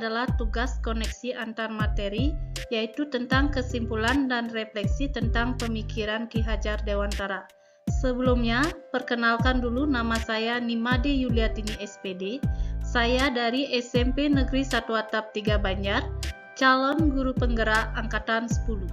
adalah tugas koneksi antar materi, yaitu tentang kesimpulan dan refleksi tentang pemikiran Ki Hajar Dewantara. Sebelumnya, perkenalkan dulu, nama saya Nimade Yuliatini SPD. Saya dari SMP Negeri 1 Atap 3 Banjar, calon guru penggerak angkatan 10.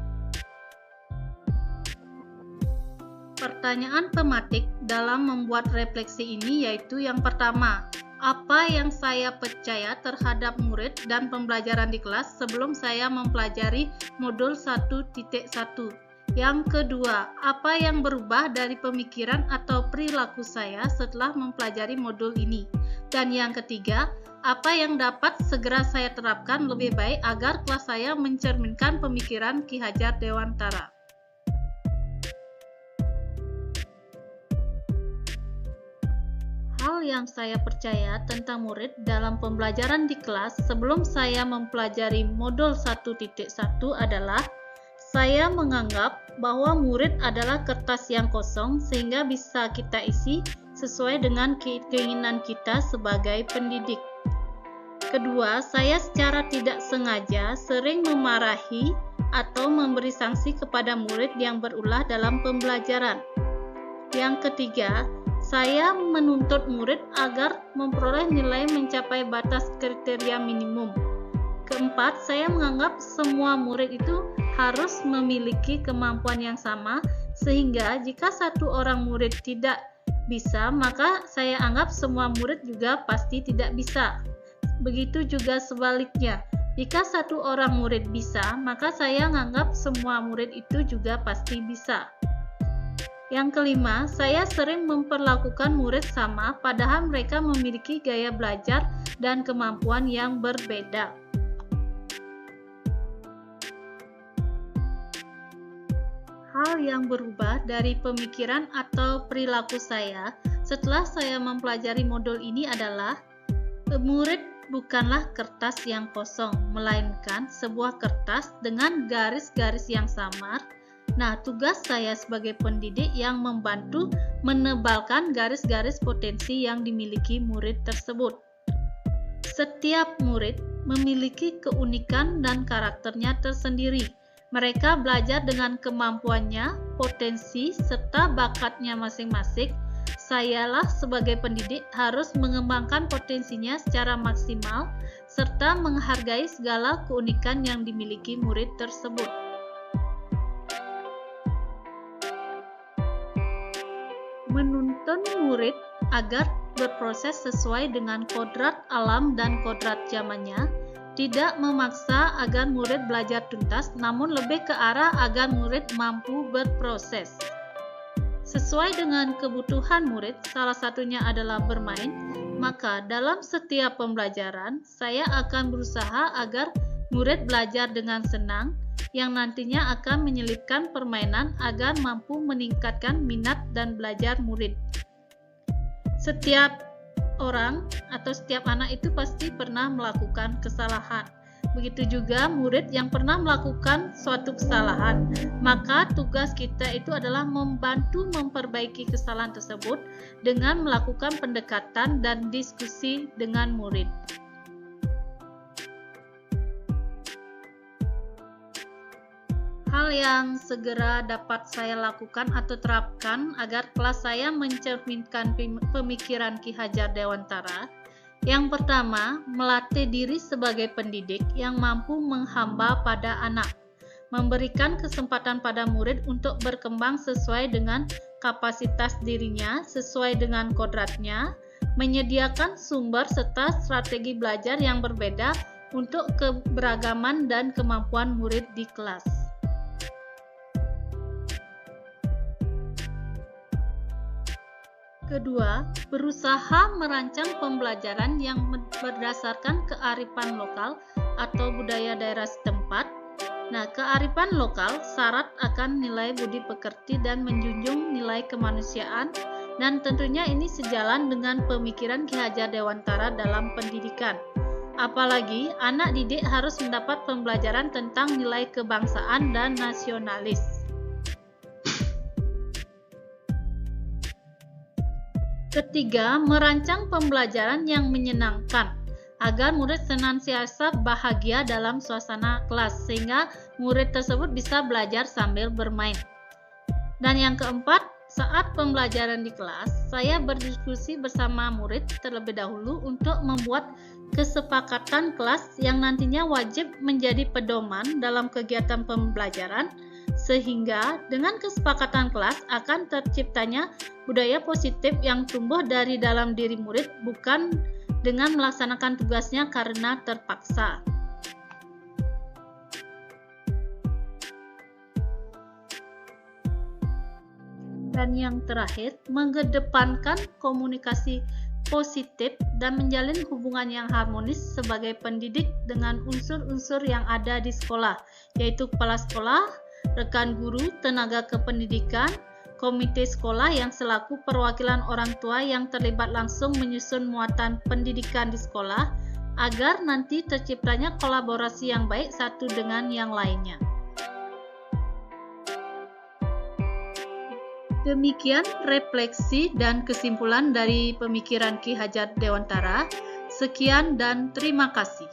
Pertanyaan tematik dalam membuat refleksi ini yaitu yang pertama, apa yang saya percaya terhadap murid dan pembelajaran di kelas sebelum saya mempelajari modul 1.1? Yang kedua, apa yang berubah dari pemikiran atau perilaku saya setelah mempelajari modul ini? Dan yang ketiga, apa yang dapat segera saya terapkan lebih baik agar kelas saya mencerminkan pemikiran Ki Hajar Dewantara? Hal yang saya percaya tentang murid dalam pembelajaran di kelas sebelum saya mempelajari modul 1.1 adalah saya menganggap bahwa murid adalah kertas yang kosong sehingga bisa kita isi sesuai dengan keinginan kita sebagai pendidik. Kedua, saya secara tidak sengaja sering memarahi atau memberi sanksi kepada murid yang berulah dalam pembelajaran. Yang ketiga, saya menuntut murid agar memperoleh nilai mencapai batas kriteria minimum. Keempat, saya menganggap semua murid itu harus memiliki kemampuan yang sama, sehingga jika satu orang murid tidak bisa, maka saya anggap semua murid juga pasti tidak bisa. Begitu juga sebaliknya, jika satu orang murid bisa, maka saya menganggap semua murid itu juga pasti bisa. Yang kelima, saya sering memperlakukan murid sama padahal mereka memiliki gaya belajar dan kemampuan yang berbeda. Hal yang berubah dari pemikiran atau perilaku saya setelah saya mempelajari modul ini adalah murid bukanlah kertas yang kosong, melainkan sebuah kertas dengan garis-garis yang samar. Nah, tugas saya sebagai pendidik yang membantu menebalkan garis-garis potensi yang dimiliki murid tersebut. Setiap murid memiliki keunikan dan karakternya tersendiri. Mereka belajar dengan kemampuannya, potensi, serta bakatnya masing-masing. Sayalah sebagai pendidik harus mengembangkan potensinya secara maksimal, serta menghargai segala keunikan yang dimiliki murid tersebut. Menuntun murid agar berproses sesuai dengan kodrat alam dan kodrat zamannya, tidak memaksa agar murid belajar tuntas, namun lebih ke arah agar murid mampu berproses. Sesuai dengan kebutuhan murid, salah satunya adalah bermain, maka dalam setiap pembelajaran, saya akan berusaha agar murid belajar dengan senang, yang nantinya akan menyelipkan permainan agar mampu meningkatkan minat dan belajar murid. Setiap orang atau setiap anak itu pasti pernah melakukan kesalahan. Begitu juga murid yang pernah melakukan suatu kesalahan, maka tugas kita itu adalah membantu memperbaiki kesalahan tersebut dengan melakukan pendekatan dan diskusi dengan murid. Hal yang segera dapat saya lakukan atau terapkan agar kelas saya mencerminkan pemikiran Ki Hajar Dewantara. Yang pertama, melatih diri sebagai pendidik yang mampu menghamba pada anak, memberikan kesempatan pada murid untuk berkembang sesuai dengan kapasitas dirinya, sesuai dengan kodratnya, menyediakan sumber serta strategi belajar yang berbeda untuk keberagaman dan kemampuan murid di kelas. Kedua, berusaha merancang pembelajaran yang berdasarkan kearifan lokal atau budaya daerah setempat. Nah, kearifan lokal syarat akan nilai budi pekerti dan menjunjung nilai kemanusiaan, dan tentunya ini sejalan dengan pemikiran Ki Hajar Dewantara dalam pendidikan. Apalagi anak didik harus mendapat pembelajaran tentang nilai kebangsaan dan nasionalis. Ketiga, merancang pembelajaran yang menyenangkan. agar murid senantiasa bahagia dalam suasana kelas, sehingga murid tersebut bisa belajar sambil bermain. Dan yang keempat, saat pembelajaran di kelas, saya berdiskusi bersama murid terlebih dahulu untuk membuat kesepakatan kelas yang nantinya wajib menjadi pedoman dalam kegiatan pembelajaran, sehingga dengan kesepakatan kelas akan terciptanya budaya positif yang tumbuh dari dalam diri murid, bukan dengan melaksanakan tugasnya karena terpaksa. Dan yang terakhir, mengedepankan komunikasi positif dan menjalin hubungan yang harmonis sebagai pendidik dengan unsur-unsur yang ada di sekolah, yaitu kepala sekolah, rekan guru, tenaga kependidikan, komite sekolah yang selaku perwakilan orang tua yang terlibat langsung menyusun muatan pendidikan di sekolah, agar nanti terciptanya kolaborasi yang baik satu dengan yang lainnya. Demikian refleksi dan kesimpulan dari pemikiran Ki Hajat Dewantara. Sekian dan terima kasih.